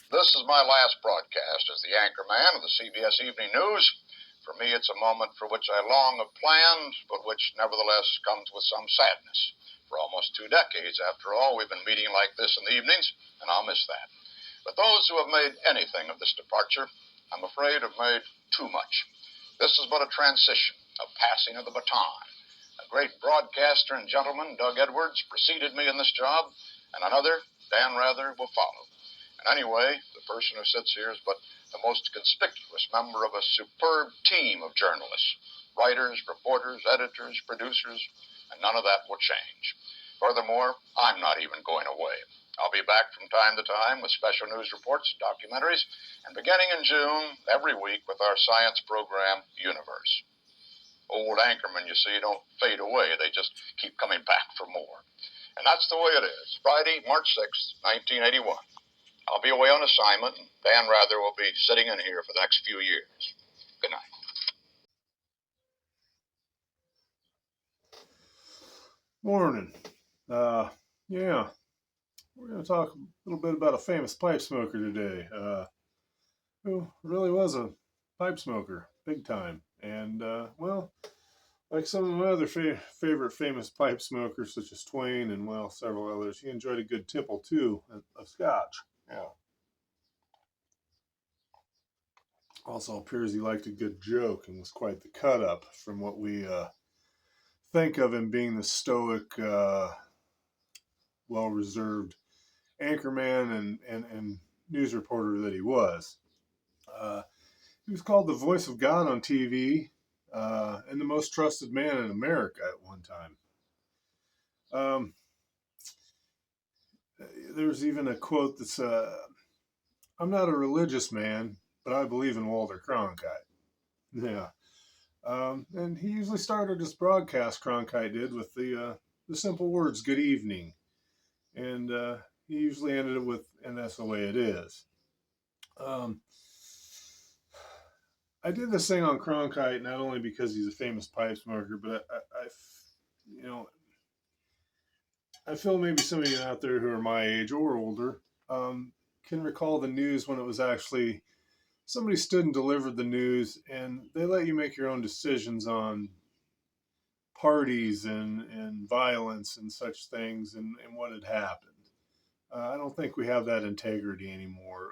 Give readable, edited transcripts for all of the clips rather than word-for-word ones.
This is my last broadcast as the anchorman of the CBS Evening News. For me, it's a moment for which I long have planned, but which nevertheless comes with some sadness. For almost 2 decades, after all, we've been meeting like this in the evenings, and I'll miss that. But those who have made anything of this departure, I'm afraid, have made too much. This is but a transition, a passing of the baton. A great broadcaster and gentleman, Doug Edwards, preceded me in this job, and another, Dan Rather, will follow. And anyway, the person who sits here is but the most conspicuous member of a superb team of journalists, writers, reporters, editors, producers, and none of that will change. Furthermore, I'm not even going away. I'll be back from time to time with special news reports, documentaries, and beginning in June, every week with our science program, Universe. Old anchormen, you see, don't fade away. They just keep coming back for more. And that's the way it is. Friday, March 6th, 1981. I'll be away on assignment, and Dan Rather will be sitting in here for the next few years. Good night. Morning. Yeah, we're going to talk a little bit about a famous pipe smoker today, who really was a pipe smoker, big time. And, well, like some of my other favorite famous pipe smokers, such as Twain and, well, several others, he enjoyed a good tipple, too, of scotch. Yeah. Also appears he liked a good joke and was quite the cut-up from what we think of him being the stoic, well-reserved anchorman and news reporter that he was. He was called the voice of God on TV and the most trusted man in America at one time. There's even a quote that's, I'm not a religious man, but I believe in Walter Cronkite. Yeah. And he usually started his broadcast, Cronkite did, with the simple words, good evening. And he usually ended it with, and that's the way it is. I did this thing on Cronkite not only because he's a famous pipe smoker, but I feel maybe some of you out there who are my age or older can recall the news when it was actually somebody stood and delivered the news, and they let you make your own decisions on parties and violence and such things and what had happened. I don't think we have that integrity anymore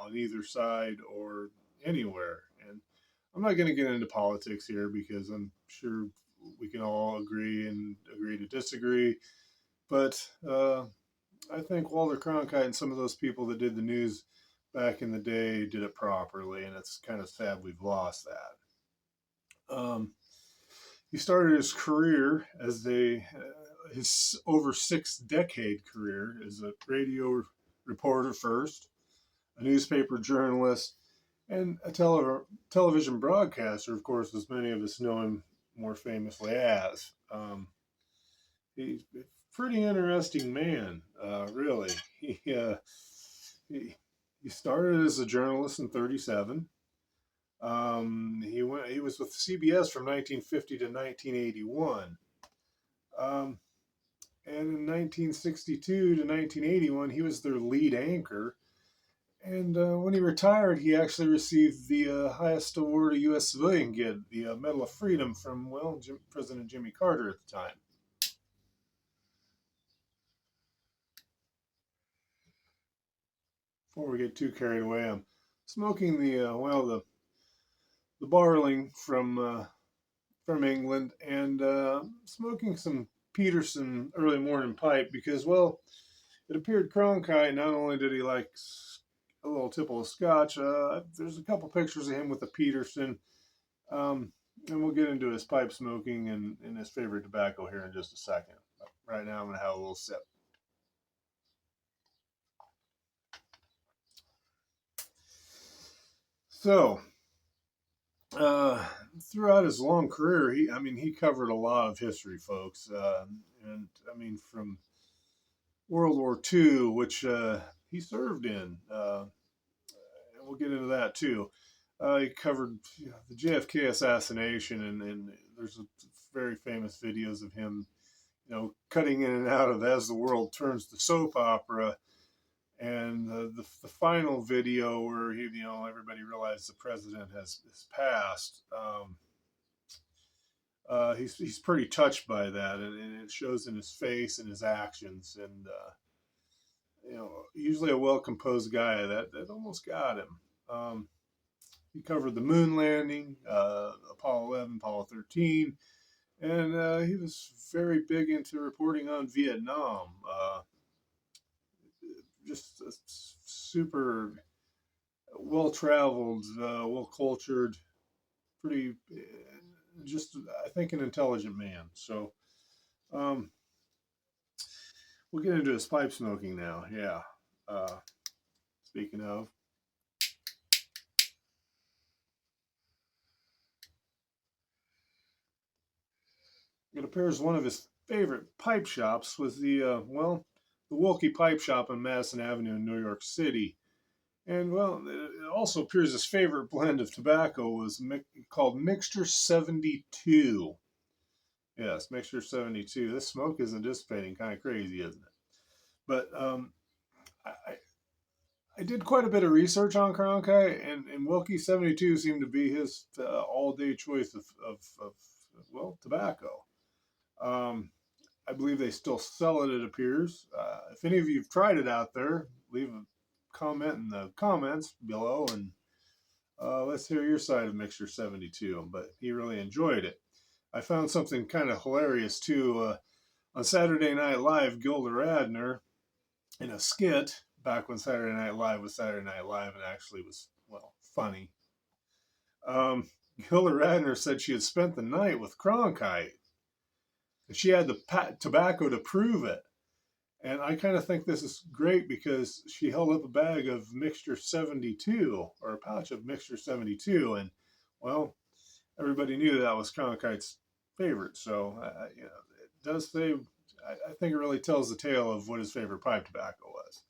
on either side or anywhere. And I'm not going to get into politics here because I'm sure we can all agree to disagree. But I think Walter Cronkite and some of those people that did the news back in the day did it properly, and it's kind of sad we've lost that. He started his career as his over 6-decade career as a radio reporter first, a newspaper journalist, and a television broadcaster, of course, as many of us know him more famously as. He's a pretty interesting man, really. He started as a journalist in 1937. He was with CBS from 1950 to 1981. And in 1962 to 1981, he was their lead anchor. And when he retired, he actually received the highest award a U.S. civilian get, the Medal of Freedom from, well, President Jimmy Carter at the time. Before we get too carried away, I'm smoking the Barling from England, and smoking some Peterson early morning pipe because, well, it appeared Cronkite, not only did he like a little tipple of scotch, there's a couple pictures of him with a Peterson, and we'll get into his pipe smoking and his favorite tobacco here in just a second. But right now I'm going to have a little sip. So, throughout his long career, he covered a lot of history, folks. And I mean, from World War II, which he served in, and we'll get into that too. He covered the JFK assassination, and there's very famous videos of him, cutting in and out of As the World Turns, the soap opera. And the final video where everybody realized the president has passed. He's pretty touched by that, and it shows in his face and his actions. And usually a well composed guy that almost got him. He covered the moon landing, Apollo 11, Apollo 13, and he was very big into reporting on Vietnam. Just a super well traveled, well cultured, pretty, just I think an intelligent man. So um, we'll get into his pipe smoking now. Yeah. Speaking of, it appears one of his favorite pipe shops was the Wilkie Pipe Shop on Madison Avenue in New York City. And well, it also appears his favorite blend of tobacco was called Mixture 72. Yes, Mixture 72. This smoke isn't dissipating, kind of crazy, isn't it? But I, I did quite a bit of research on Cronkite, and Wilkie 72 seemed to be his all day choice of tobacco. Um, I believe they still sell it appears. If any of you have tried it out there, leave a comment in the comments below, and let's hear your side of Mixture 72. But he really enjoyed it. I found something kind of hilarious too. On Saturday Night Live, Gilda Radner, in a skit back when Saturday Night Live was Saturday Night Live and actually was, funny. Gilda Radner said she had spent the night with Cronkite. She had the tobacco to prove it. And I kind of think this is great because she held up a bag of Mixture 72, or a pouch of Mixture 72, and, everybody knew that was Cronkite's favorite. So, it does say, I think it really tells the tale of what his favorite pipe tobacco was.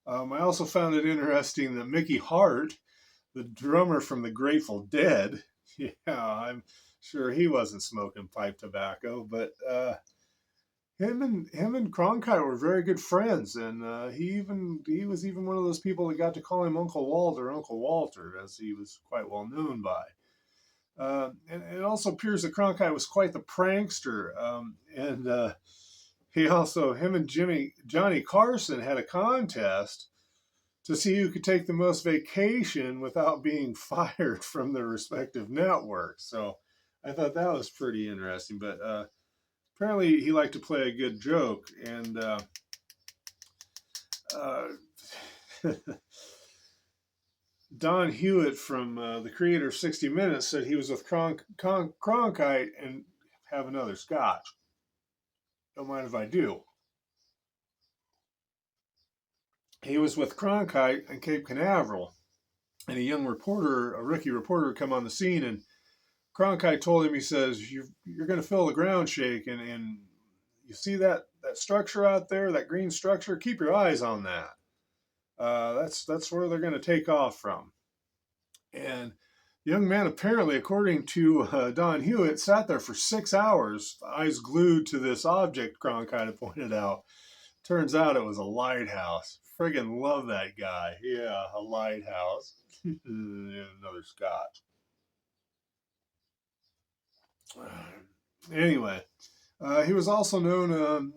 I also found it interesting that Mickey Hart, the drummer from the Grateful Dead, I'm sure he wasn't smoking pipe tobacco, but him and Cronkite were very good friends, and he was even one of those people that got to call him Uncle Walter, as he was quite well known by. And it also appears that Cronkite was quite the prankster, and him and Johnny Carson had a contest to see who could take the most vacation without being fired from their respective networks. So I thought that was pretty interesting. But apparently he liked to play a good joke. And Don Hewitt from the creator of 60 Minutes said he was with Cronkite and have another scotch. Don't mind if I do. He was with Cronkite in Cape Canaveral, and a rookie reporter, come on the scene, and Cronkite told him, he says, you're going to feel the ground shake, and you see that structure out there, that green structure? Keep your eyes on that. That's where they're going to take off from. And the young man, apparently, according to Don Hewitt, sat there for 6 hours, eyes glued to this object Cronkite had pointed out. Turns out it was a lighthouse. Friggin' love that guy. Yeah, a lighthouse. Another scotch. Anyway, he was also known him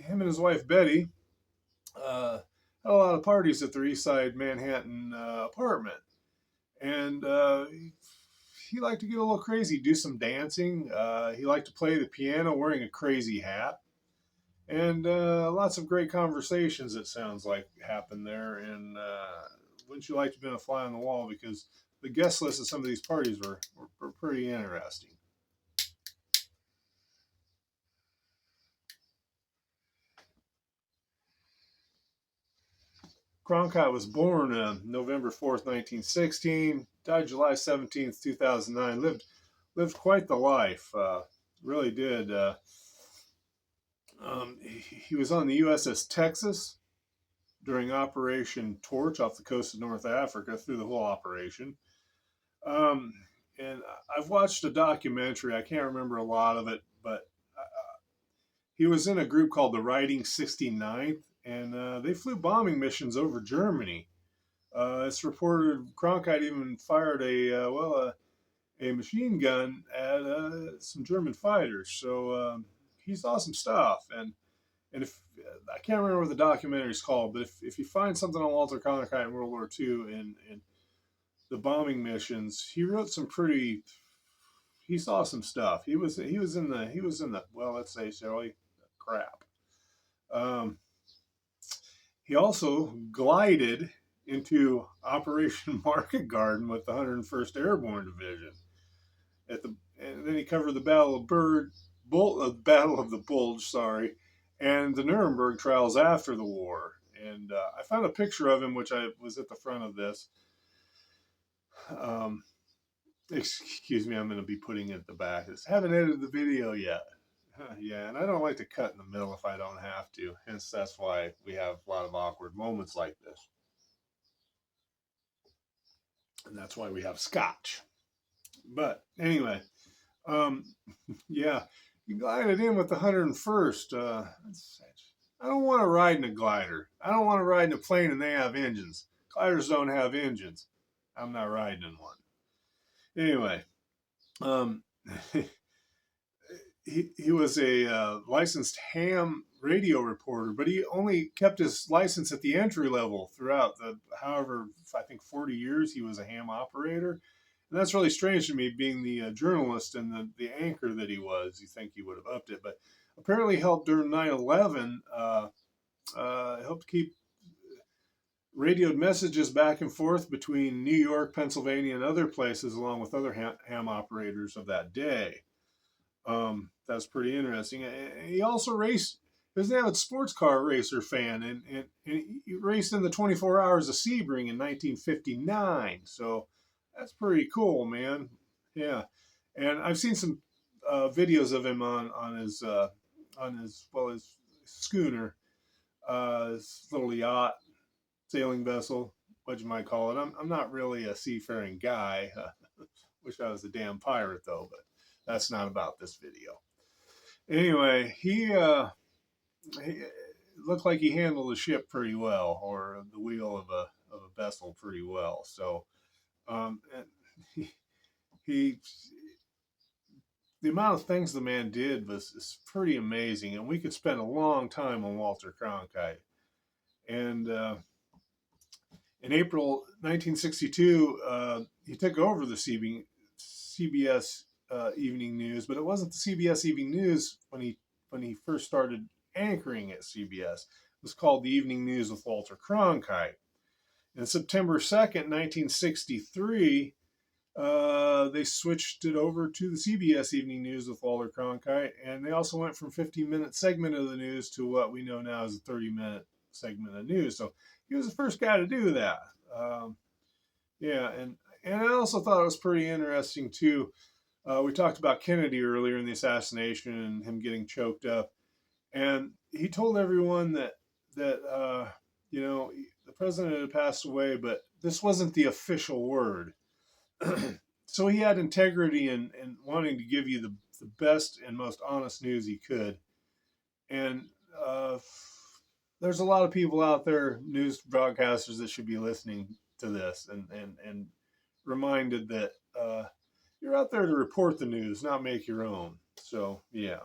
and his wife Betty had a lot of parties at their East Side Manhattan apartment, and he liked to get a little crazy, do some dancing. He liked to play the piano wearing a crazy hat. And lots of great conversations, it sounds like, happened there. And wouldn't you like to have been a fly on the wall? Because the guest list of some of these parties were pretty interesting. Cronkite was born November 4th, 1916, died July 17th, 2009. Lived quite the life, really did. He was on the USS Texas during Operation Torch off the coast of North Africa through the whole operation. And I've watched a documentary. I can't remember a lot of it, but he was in a group called the Riding 69th, and they flew bombing missions over Germany. It's reported Cronkite even fired a machine gun at some German fighters. So he saw some stuff, and if I can't remember what the documentary is called, but if you find something on Walter Cronkite in World War II and the bombing missions, he wrote some pretty. He saw some stuff. He was in the well, let's say, shall we, crap. Um, he also glided into Operation Market Garden with the 101st Airborne Division. And then he covered the Battle of the Bulge, sorry, and the Nuremberg trials after the war. And I found a picture of him, which I was at the front of this. Um, Excuse me, I'm going to be putting it at the back. I haven't edited the video yet. Yeah, and I don't like to cut in the middle if I don't have to. Hence, that's why we have a lot of awkward moments like this. And that's why we have scotch. But anyway, um, yeah, you glided in with the 101st. I don't want to ride in a glider. I don't want to ride in a plane and they have engines. Gliders don't have engines. I'm not riding in one. Anyway, um, he was a licensed ham radio reporter, but he only kept his license at the entry level throughout however, I think 40 years he was a ham operator. And that's really strange to me, being the journalist and the anchor that he was. You think he would have upped it, but apparently helped during 9/11, helped keep radioed messages back and forth between New York, Pennsylvania, and other places, along with other ham operators of that day. That's pretty interesting. He also raced. He was an avid sports car racer fan, and he raced in the 24 Hours of Sebring in 1959. So that's pretty cool, man. Yeah, and I've seen some videos of him on his schooner, his little yacht, sailing vessel, what you might call it. I'm not really a seafaring guy. Wish I was a damn pirate though, but that's not about this video. Anyway, he looked like he handled the ship pretty well, or the wheel of a vessel pretty well. So, and he the amount of things the man did is pretty amazing, and we could spend a long time on Walter Cronkite. And in April 1962, he took over the CBS Evening News, but it wasn't the CBS Evening News when he first started anchoring at CBS. It was called the Evening News with Walter Cronkite. And September 2nd, 1963, they switched it over to the CBS Evening News with Walter Cronkite, and they also went from 15-minute segment of the news to what we know now as a 30-minute segment of news. So he was the first guy to do that. Yeah, and I also thought it was pretty interesting too. We talked about Kennedy earlier in the assassination and him getting choked up, and he told everyone that the president had passed away, but this wasn't the official word. So he had integrity in wanting to give you the best and most honest news he could. And there's a lot of people out there, news broadcasters, that should be listening to this and reminded that you're out there to report the news, not make your own. So, yeah.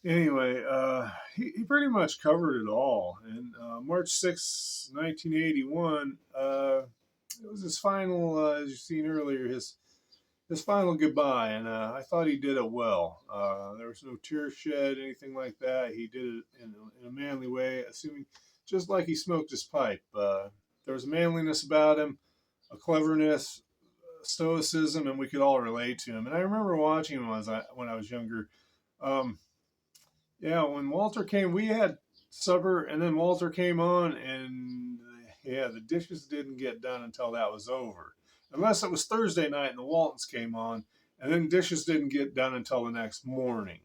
Anyway, he pretty much covered it all. And March 6, 1981, it was his final, as you've seen earlier, his final goodbye, and I thought he did it well. There was no tears shed, anything like that. He did it in a manly way, assuming just like he smoked his pipe. There was a manliness about him, a cleverness, stoicism, and we could all relate to him. And I remember watching him when I was younger. Yeah, when Walter came, we had supper, and then Walter came on, and yeah, the dishes didn't get done until that was over. Unless it was Thursday night and the Waltons came on, and then dishes didn't get done until the next morning.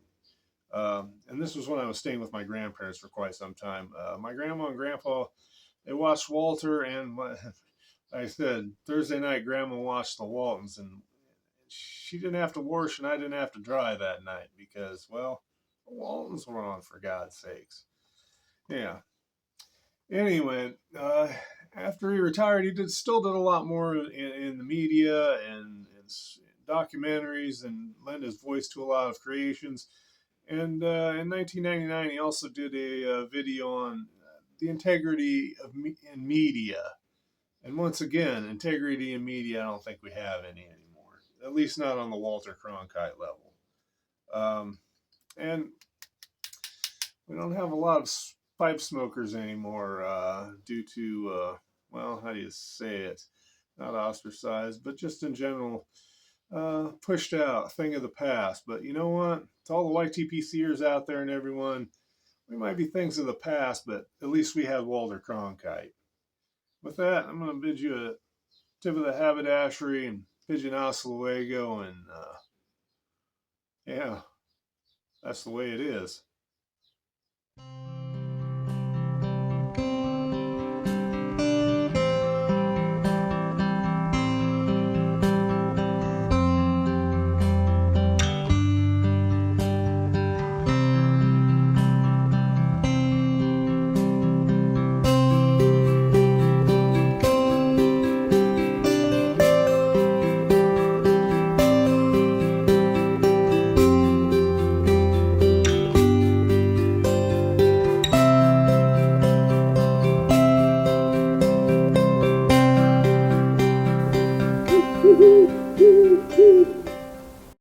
And this was when I was staying with my grandparents for quite some time. My grandma and grandpa, they watched Walter, and like I said, Thursday night, grandma watched the Waltons, and she didn't have to wash and I didn't have to dry that night because, well, the Waltons were on, for God's sakes. Yeah. Anyway, after he retired, he still did a lot more in the media and documentaries and lend his voice to a lot of creations. And in 1999, he also did a video on the integrity in media. And once again, integrity in media, I don't think we have any anymore. At least not on the Walter Cronkite level. And we don't have a lot of pipe smokers anymore due to, well, how do you say it? Not ostracized, but just in general, pushed out, thing of the past. But you know what? To all the YTPCers out there and everyone, we might be things of the past, but at least we have Walter Cronkite. With that, I'm going to bid you a tip of the haberdashery and bid you an hasta luego, and yeah, that's the way it is.